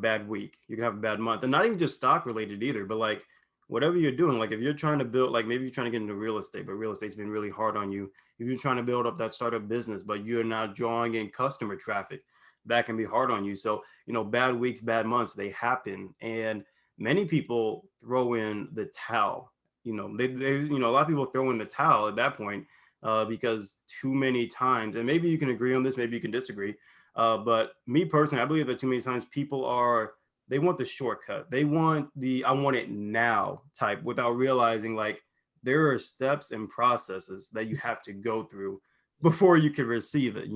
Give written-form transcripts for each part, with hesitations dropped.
bad week, you can have a bad month, and not even just stock related either, but like whatever you're doing, like if you're trying to build, like maybe you're trying to get into real estate, but real estate's been really hard on you. If you're trying to build up that startup business, but you're not drawing in customer traffic, that can be hard on you. So, bad weeks, bad months, they happen. And many people throw in the towel. A lot of people throw in the towel at that point because too many times, and maybe you can agree on this, maybe you can disagree. But me personally, I believe that too many times they want the shortcut. They want the I want it now type without realizing like there are steps and processes that you have to go through before you can receive it.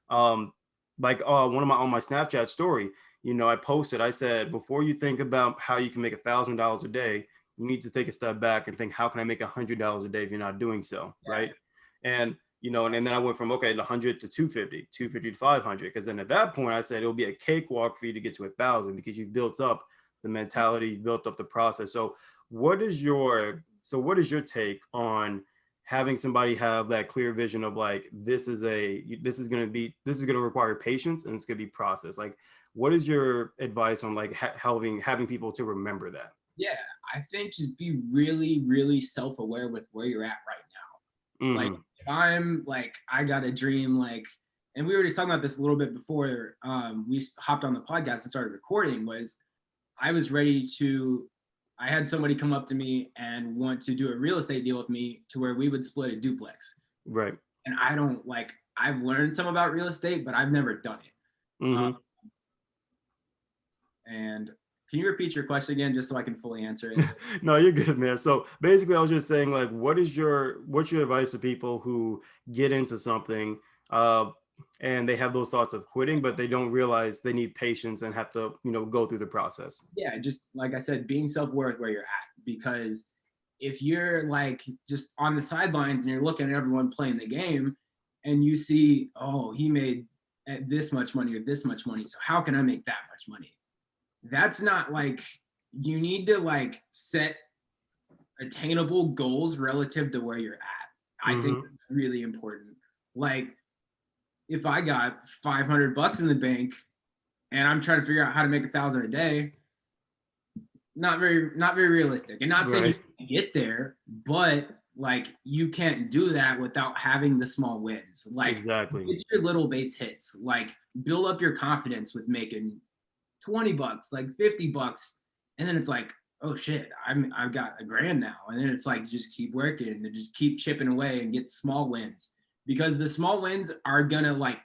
Um, one of my on my Snapchat story, I posted, I said, before you think about how you can make $1,000 a day, you need to take a step back and think, how can I make $100 a day if you're not doing so, right? And and then I went from 100 to 250, 250 to 500, because then at that point I said it'll be a cakewalk for you to get to 1,000 because you've built up the mentality, you've built up the process. So what is your take on having somebody have that clear vision of like this is going to require patience and it's going to be process? Like, what is your advice on like having people to remember that? Yeah, I think just be really, really self-aware with where you're at right now. Mm-hmm. Like if I'm like, I got a dream, like, and we were just talking about this a little bit before we hopped on the podcast and started recording, was I was ready to, I had somebody come up to me and want to do a real estate deal with me to where we would split a duplex. Right. And I don't like, I've learned some about real estate, but I've never done it. Mm-hmm. And can you repeat your question again, just so I can fully answer it? No, you're good, man. So basically, I was just saying, like, what's your advice to people who get into something and they have those thoughts of quitting, but they don't realize they need patience and have to, go through the process? Yeah, just like I said, being self-aware of where you're at, because if you're like just on the sidelines and you're looking at everyone playing the game and you see, oh, he made this much money or this much money, so how can I make that much money? That's not like, you need to like set attainable goals relative to where you're at. I think that's really important. Like if I got $500 in the bank and I'm trying to figure out how to make 1,000 a day, not very realistic. And not saying you can get there, but like you can't do that without having the small wins. Like exactly. Get your little base hits. Like build up your confidence with making $20, like $50, and then it's like, oh shit, I've got $1,000 now, and then it's like just keep working and just keep chipping away and get small wins, because the small wins are gonna like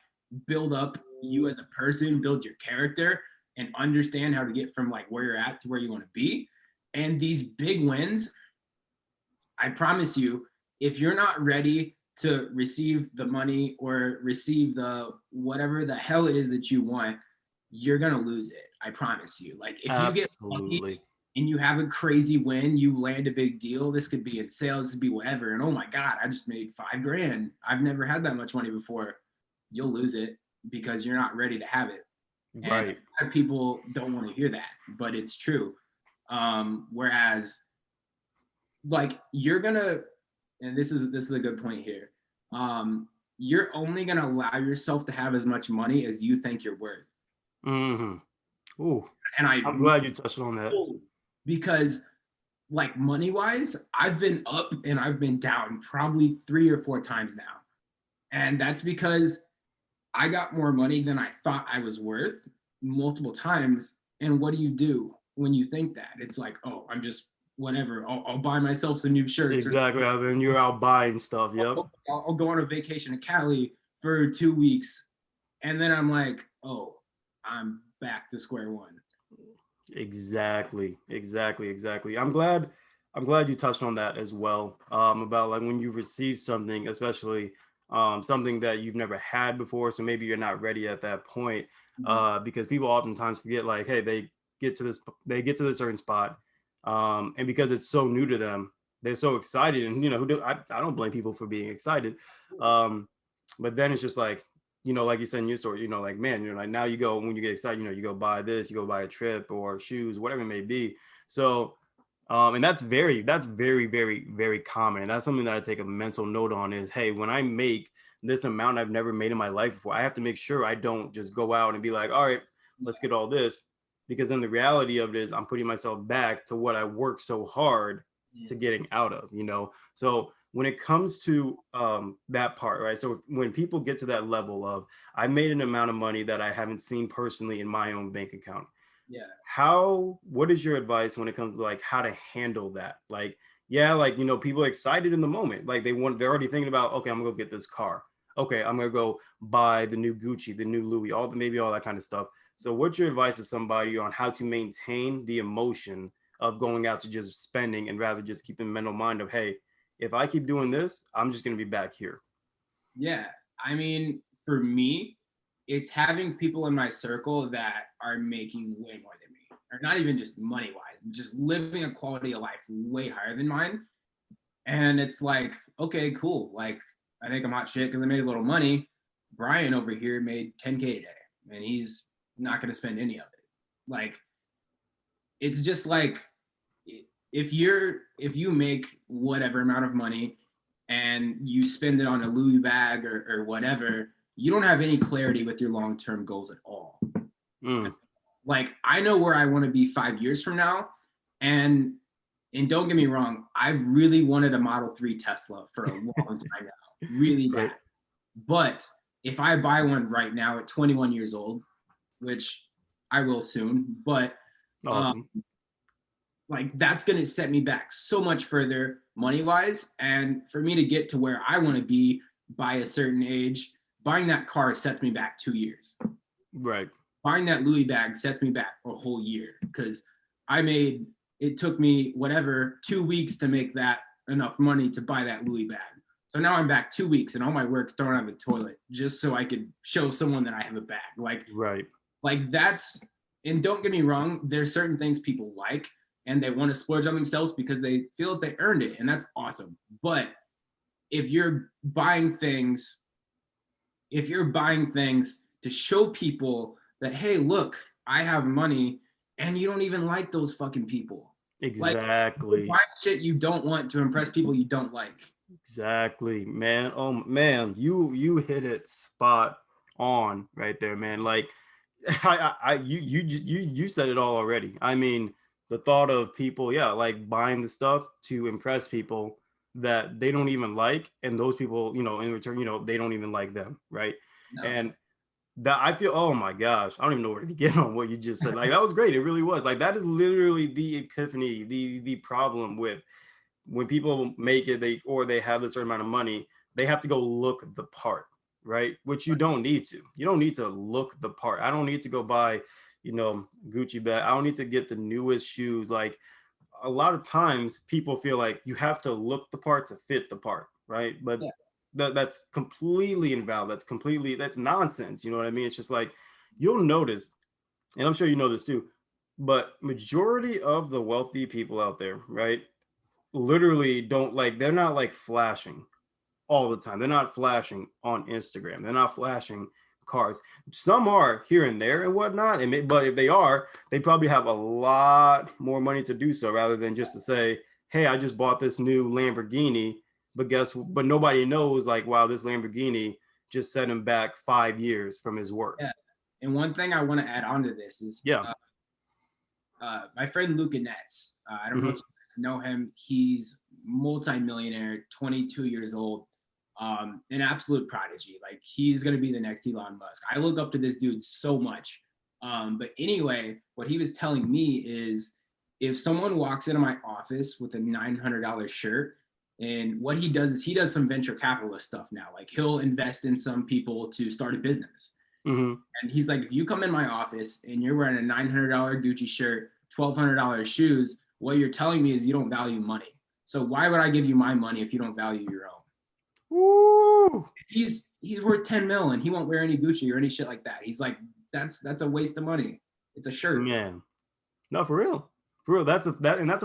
build up you as a person, build your character, and understand how to get from like where you're at to where you want to be. And these big wins, I promise you, if you're not ready to receive the money or receive the whatever the hell it is that you want, you're gonna lose it. I promise you. Like if you get lucky and you have a crazy win, you land a big deal. This could be in sales, this could be whatever. And oh my God, I just made $5,000. I've never had that much money before. You'll lose it because you're not ready to have it. Right. And a lot of people don't want to hear that, but it's true. Whereas, like you're gonna, and this is a good point here. You're only gonna allow yourself to have as much money as you think you're worth. Mm-hmm. Ooh. And I'm glad you touched on that. Because like money wise, I've been up and I've been down probably 3 or 4 times now. And that's because I got more money than I thought I was worth multiple times. And what do you do when you think that? It's like, oh, I'm just whatever. I'll buy myself some new shirts. Exactly. Then you're out buying stuff. Yep. I'll go on a vacation to Cali for 2 weeks. And then I'm like, oh, I'm back to square one. Exactly. I'm glad you touched on that as well. About like when you receive something, especially something that you've never had before, so maybe you're not ready at that point. Because people oftentimes forget, like, hey, they get to this certain spot, and because it's so new to them, they're so excited, and I don't blame people for being excited, but then it's just like, like you said in your story, like, man, like now you go, when you get excited, you go buy this, you go buy a trip or shoes, whatever it may be. So and that's very, very, very common. And that's something that I take a mental note on is, hey, when I make this amount I've never made in my life before, I have to make sure I don't just go out and be like, all right, let's get all this. because then the reality of it is I'm putting myself back to what I worked so hard to getting out of, you know? So when it comes to that part, right? So when people get to that level of, I made an amount of money that I haven't seen personally in my own bank account. Yeah. What is your advice when it comes to like how to handle that? Like, yeah, like, you know, people are excited in the moment. Like they're already thinking about, okay, I'm gonna go get this car. Okay, I'm gonna go buy the new Gucci, the new Louis, maybe all that kind of stuff. So what's your advice to somebody on how to maintain the emotion of going out to just spending and rather just keep in mental mind of, hey, if I keep doing this, I'm just gonna be back here. Yeah. I mean, for me, it's having people in my circle that are making way more than me, or not even just money wise, just living a quality of life way higher than mine. And it's like, okay, cool. Like, I think I'm hot shit because I made a little money. Brian over here made 10K today, and he's not going to spend any of it. Like, it's just like, if you make whatever amount of money and you spend it on a Louis bag or whatever, you don't have any clarity with your long-term goals at all. Mm. Like, I know where I want to be 5 years from now, and don't get me wrong, I've really wanted a Model 3 Tesla for a long time now, really bad. Right. But if I buy one right now at 21 years old, which I will soon, but Awesome. like, that's going to set me back so much further money wise. And for me to get to where I want to be by a certain age, buying that car sets me back 2 years. Right. Buying that Louis bag sets me back a whole year, because it took me whatever 2 weeks to make that enough money to buy that Louis bag. So now I'm back 2 weeks and all my work's thrown out of the toilet just so I could show someone that I have a bag. Right. Like that's, and don't get me wrong, there's certain things people like and they want to splurge on themselves because they feel that they earned it, and that's awesome. But if you're buying things, to show people that, hey, look, I have money, and you don't even like those fucking people. Exactly. Like, buy shit you don't want to impress people you don't like. Exactly, man. Oh man, you hit it spot on right there, man. Like you said it all already. I mean, the thought of people, yeah, like buying the stuff to impress people that they don't even like, and those people, you know, in return, you know, they don't even like them, right? No. And that I feel, oh my gosh, I don't even know where to begin on what you just said. Like that was great. It really was. Like that is literally the epiphany, the problem with when people make it, they have a certain amount of money, they have to go look the part, right? Which you don't need to. You don't need to look the part. I don't need to go buy, you know, Gucci bag. I don't need to get the newest shoes. Like a lot of times people feel like you have to look the part to fit the part, right? But Yeah. that's completely invalid. That's nonsense. You know what I mean? It's just like you'll notice, and I'm sure you know this too, but majority of the wealthy people out there, right? Literally don't like they're not like flashing all the time. They're not flashing on Instagram. They're not flashing cars. Some are here and there and whatnot. But if they are, they probably have a lot more money to do so rather than just to say, "Hey, I just bought this new Lamborghini." But nobody knows like, wow, this Lamborghini just set him back 5 years from his work. Yeah. And one thing I want to add on to this is Yeah. my friend Luca Nets. I don't know if Mhm. you guys know him. He's multi-millionaire, 22 years old, an absolute prodigy. Like, he's going to be the next Elon Musk. I look up to this dude so much. But anyway, what he was telling me is, if someone walks into my office with a $900 shirt, and what he does is he does some venture capitalist stuff now. Like, he'll invest in some people to start a business. Mhm. And he's like, if you come in my office and you're wearing a $900 Gucci shirt, $1,200 shoes, what you're telling me is you don't value money. So why would I give you my money if you don't value your own? Woo! He's worth 10 mil and he won't wear any Gucci or any shit like that. He's like, that's a waste of money. It's a shirt. Man. No, for real. For real. That's a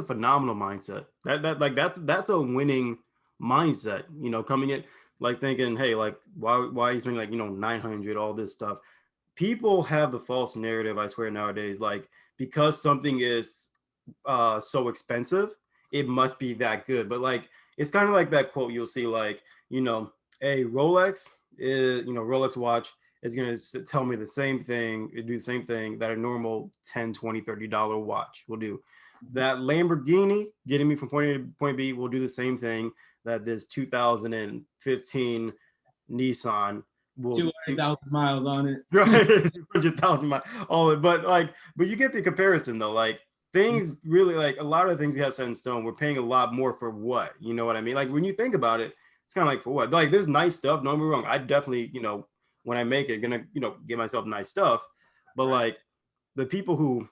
phenomenal mindset. That's a winning mindset, you know, coming in like thinking, hey, like why he's spending like, you know, 900, all this stuff. People have the false narrative, I swear nowadays, like because something is so expensive, it must be that good. But like it's kind of like that quote you'll see, like, you know, a Rolex is, you know, Rolex watch is going to tell me the same thing, do the same thing that a normal 10, 20, $30 watch will do. That Lamborghini getting me from point A to point B will do the same thing that this 2015 Nissan will 200,000 miles on it. right 200,000 miles all it but you get the comparison though, like things really, like a lot of things we have set in stone, we're paying a lot more for what, you know what I mean? Like when you think about it, it's kind of like for what, like there's nice stuff, don't get me wrong, I definitely, when I make it, gonna get myself nice stuff, but like the people who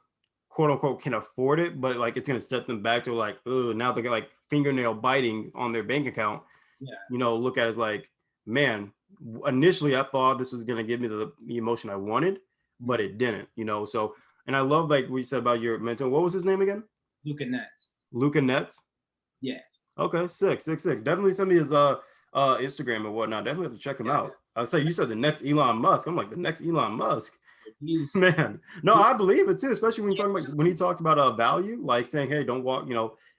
quote unquote can afford it, but like it's gonna set them back to like, oh, now they're like fingernail biting on their bank account. Yeah. Look at it as like, man, initially I thought this was gonna give me the emotion I wanted, but it didn't. So, and I love like what you said about your mentor. What was his name again? Luca Nets. Luca Nets. Yeah. Okay, sick. Definitely send me his Instagram or whatnot. Definitely have to check him out. I say you said the next Elon Musk. I'm like, the next Elon Musk. Man, no, I believe it too, especially when you're talking about when he talked about value, like saying, hey, don't walk,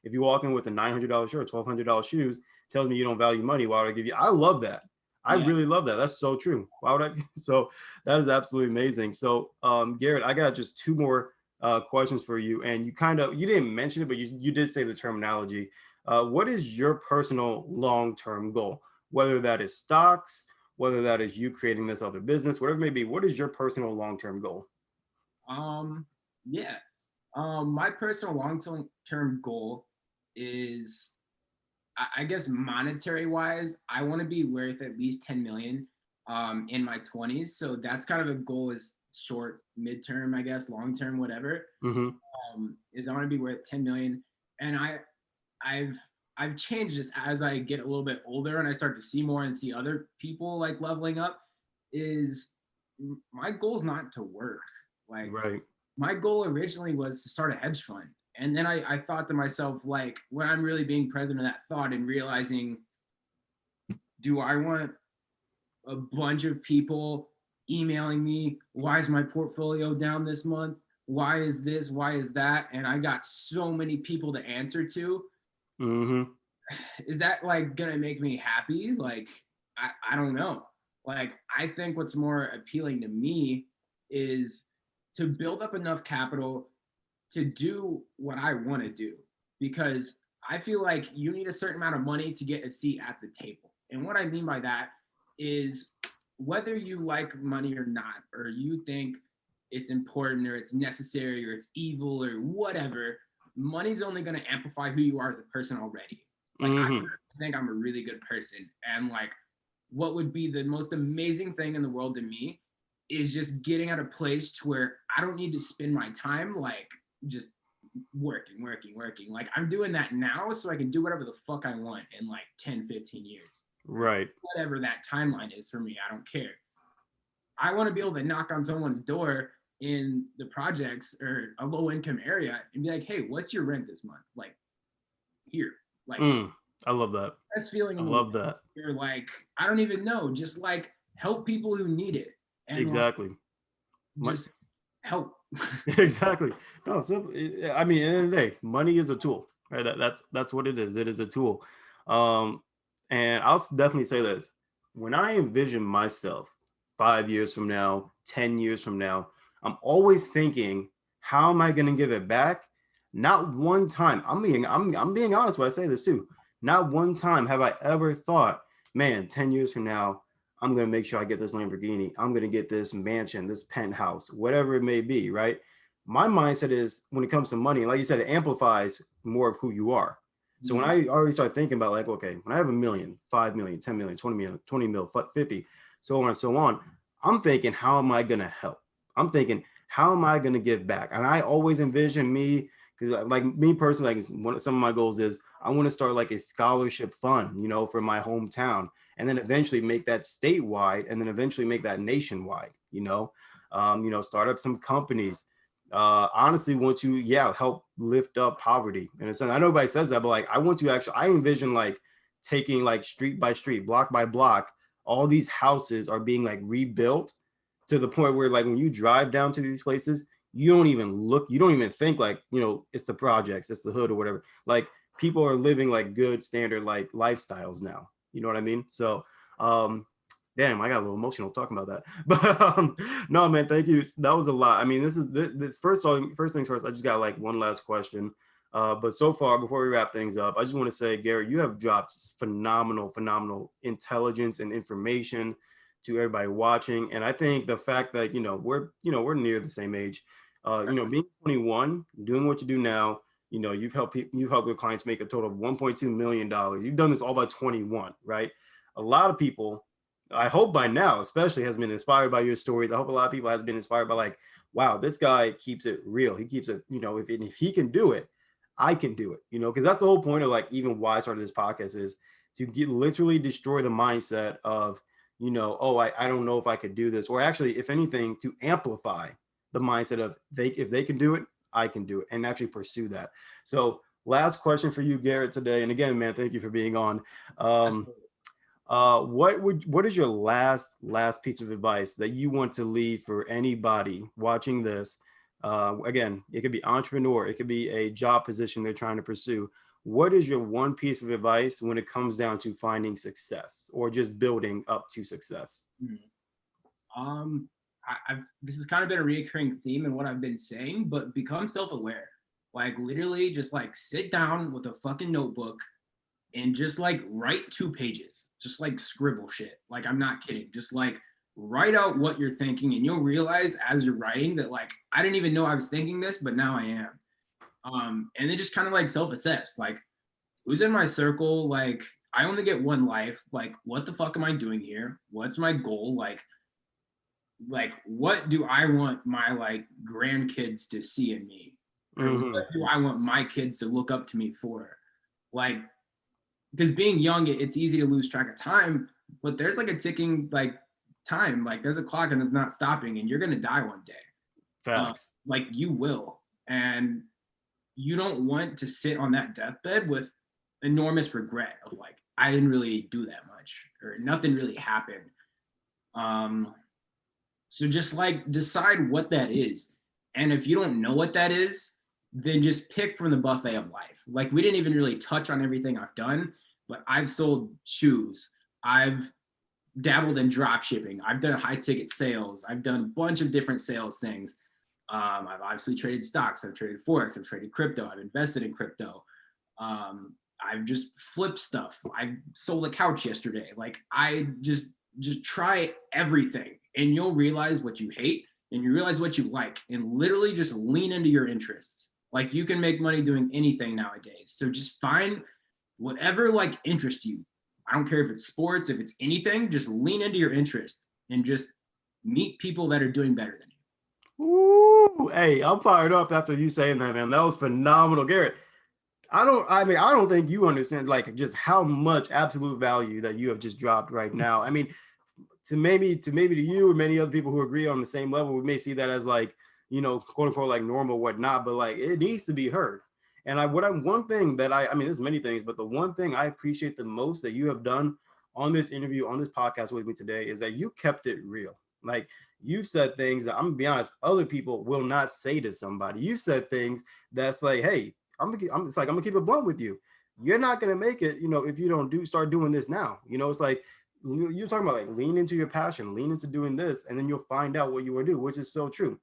if you walk in with a $900 shirt, $1,200 shoes, tells me you don't value money. Why would I give you? I love that. I really love that. That's so true. Why would I? So that is absolutely amazing. So Garrett, I got just two more questions for you, and you didn't mention it, but you did say the terminology. What is your personal long-term goal? Whether that is stocks, whether that is you creating this other business, whatever it may be, what is your personal long-term goal? Yeah. My personal long-term goal is, I guess monetary wise, I want to be worth at least 10 million in my 20s. So that's kind of a goal, is short, midterm, I guess, long-term, whatever. Is I want to be worth 10 million. And I've changed this as I get a little bit older and I start to see more and see other people like leveling up. Is my goal is not to work. Like, right. My goal originally was to start a hedge fund. And then I thought to myself, like, when I'm really being present in that thought and realizing, do I want a bunch of people emailing me, why is my portfolio down this month? Why is this? Why is that? And I got so many people to answer to. Is that like gonna make me happy? Like, I don't know. Like, I think what's more appealing to me is to build up enough capital to do what I want to do, because I feel like you need a certain amount of money to get a seat at the table. And what I mean by that is, whether you like money or not, or you think it's important or it's necessary or it's evil or whatever, money's only going to amplify who you are as a person already. Like, I think I'm a really good person. And like, what would be the most amazing thing in the world to me is just getting at a place to where I don't need to spend my time like just working. Like, I'm doing that now so I can do whatever the fuck I want in like 10, 15 years. Right. Whatever that timeline is for me, I don't care. I want to be able to knock on someone's door in the projects or a low income area and be like, hey, what's your rent this month? Like, here. Like, I love that. Best feeling. I love that. You're like, I don't even know, just like help people who need it. And exactly. Like, just help. Exactly. No, simple. I mean, at the end of the day, money is a tool, right? That's what it is. It is a tool. And I'll definitely say this: when I envision myself 5 years from now, 10 years from now, I'm always thinking, how am I going to give it back? Not one time. I'm being honest when I say this too. Not one time have I ever thought, man, 10 years from now, I'm going to make sure I get this Lamborghini. I'm going to get this mansion, this penthouse, whatever it may be, right? My mindset is, when it comes to money, like you said, it amplifies more of who you are. So when I already start thinking about like, okay, when I have $1 million, 5 million, 10 million, 20 million, 20 mil, 50, so on and so on, I'm thinking, how am I going to help? I'm thinking, how am I going to give back? And I always envision me, because like me personally, like some of my goals is I want to start like a scholarship fund, for my hometown, and then eventually make that statewide, and then eventually make that nationwide, start up some companies. Honestly, want to, help lift up poverty. And it's, I know nobody says that, but like, I want to actually, I envision like taking like street by street, block by block, all these houses are being like rebuilt to the point where like when you drive down to these places, you don't even think like, it's the projects, it's the hood or whatever. Like, people are living like good standard like lifestyles now. You know what I mean? So Damn, I got a little emotional talking about that. But no, man, thank you. That was a lot. I mean, this first things first. I just got like one last question. But so far, before we wrap things up, I just want to say, Garrett, you have dropped phenomenal intelligence and information to everybody watching. And I think the fact that we're near the same age, being 21, doing what you do now, you've helped your clients make a total of $1.2 million. You've done this all by 21, right? A lot of people, I hope by now, especially, has been inspired by your stories. I hope a lot of people has been inspired by like, wow, this guy keeps it real. He keeps it, if he can do it, I can do it, because that's the whole point of like even why I started this podcast is to literally destroy the mindset of, oh, I don't know if I could do this, or actually, if anything, to amplify the mindset of if they can do it, I can do it, and actually pursue that. So last question for you, Garrett, today. And again, man, thank you for being on. What is your last piece of advice that you want to leave for anybody watching this? Again, it could be entrepreneur, it could be a job position they're trying to pursue. What is your one piece of advice when it comes down to finding success or just building up to success? This has kind of been a reoccurring theme in what I've been saying, but become self-aware. Like literally just like sit down with a fucking notebook and just like write 2 pages, just like scribble shit. Like, I'm not kidding. Just like write out what you're thinking, and you'll realize as you're writing that like, I didn't even know I was thinking this, but now I am. And then just kind of like self-assess, like who's in my circle? Like, I only get one life. Like, what the fuck am I doing here? What's my goal? Like what do I want my like grandkids to see in me? Or what do I want my kids to look up to me for? Like, because being young, it's easy to lose track of time, but there's like a ticking like time, like there's a clock and it's not stopping, and you're gonna die one day. Facts. Like you will, and you don't want to sit on that deathbed with enormous regret of like, I didn't really do that much, or nothing really happened. So just like decide what that is, and if you don't know what that is, then just pick from the buffet of life. Like, we didn't even really touch on everything I've done, but I've sold shoes. I've dabbled in drop shipping. I've done high ticket sales. I've done a bunch of different sales things. I've obviously traded stocks. I've traded Forex. I've traded crypto. I've invested in crypto. I've just flipped stuff. I sold a couch yesterday. Like, I just try everything, and you'll realize what you hate and you realize what you like, and literally just lean into your interests. Like, you can make money doing anything nowadays. So just find whatever like interests you. I don't care if it's sports, if it's anything, just lean into your interest and just meet people that are doing better than you. Ooh, hey, I'm fired up after you saying that, man. That was phenomenal, Garrett. I don't think you understand like just how much absolute value that you have just dropped right now. I mean, to you or many other people who agree on the same level, we may see that as like, quote unquote, like normal, whatnot, but like it needs to be heard. And one thing that I mean, there's many things, but the one thing I appreciate the most that you have done on this interview, on this podcast with me today, is that you kept it real. Like, you've said things that, I'm gonna be honest, other people will not say to somebody. You said things that's like, hey, it's like, I'm gonna keep it blunt with you. You're not gonna make it, if you don't start doing this now. It's like you're talking about like lean into your passion, lean into doing this, and then you'll find out what you will do, which is so true.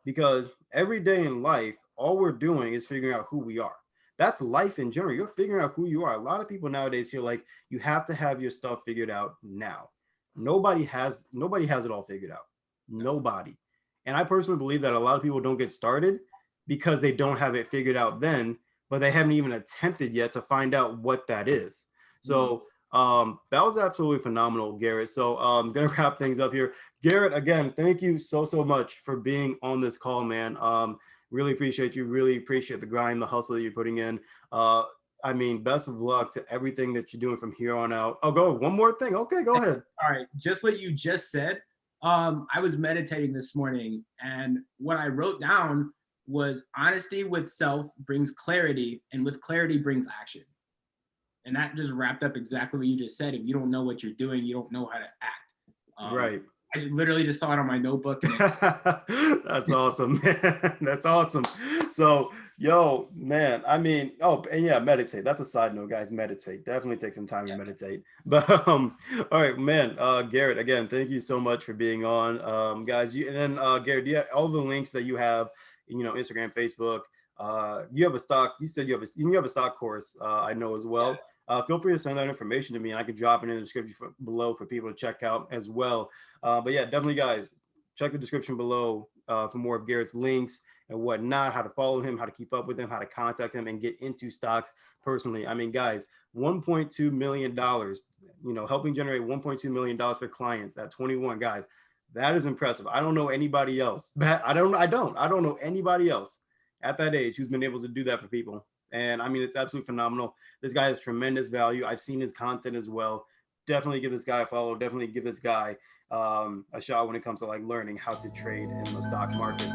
Because every day in life, all we're doing is figuring out who we are. That's life in general. You're figuring out who you are. A lot of people nowadays feel like you have to have your stuff figured out now. Nobody has it all figured out. Nobody. And I personally believe that a lot of people don't get started because they don't have it figured out then, but they haven't even attempted yet to find out what that is. So that was absolutely phenomenal, Garrett. So I'm gonna wrap things up here. Garrett, again, thank you so much for being on this call, man. Really appreciate you. Really appreciate the grind, the hustle that you're putting in. I mean, best of luck to everything that you're doing from here on out. Oh, go one more thing. Okay, go ahead. All right, just what you just said. I was meditating this morning, and what I wrote down was honesty with self brings clarity, and with clarity brings action. And that just wrapped up exactly what you just said. If you don't know what you're doing, you don't know how to act. Right. I literally just saw it on my notebook. That's awesome, man. That's awesome. So Yo, man. I mean, oh, and yeah, meditate. That's a side note, guys. Meditate. Definitely take some time to Yeah, meditate. But all right, man. Garrett, again, thank you so much for being on. Guys, you and then Garrett, yeah, all the links that you have, Instagram, Facebook. You have a stock. You said you have a stock course. I know as yeah. well. Feel free to send that information to me, and I can drop it in the description below for people to check out as well. But yeah, definitely, guys, check the description below for more of Garrett's links and whatnot, how to follow him, how to keep up with him, how to contact him and get into stocks personally. I mean, guys, $1.2 million, helping generate $1.2 million for clients at 21, guys. That is impressive. I don't know anybody else. I don't know anybody else at that age who's been able to do that for people. And I mean, it's absolutely phenomenal. This guy has tremendous value. I've seen his content as well. Definitely give this guy a follow. Definitely give this guy a shot when it comes to like learning how to trade in the stock market.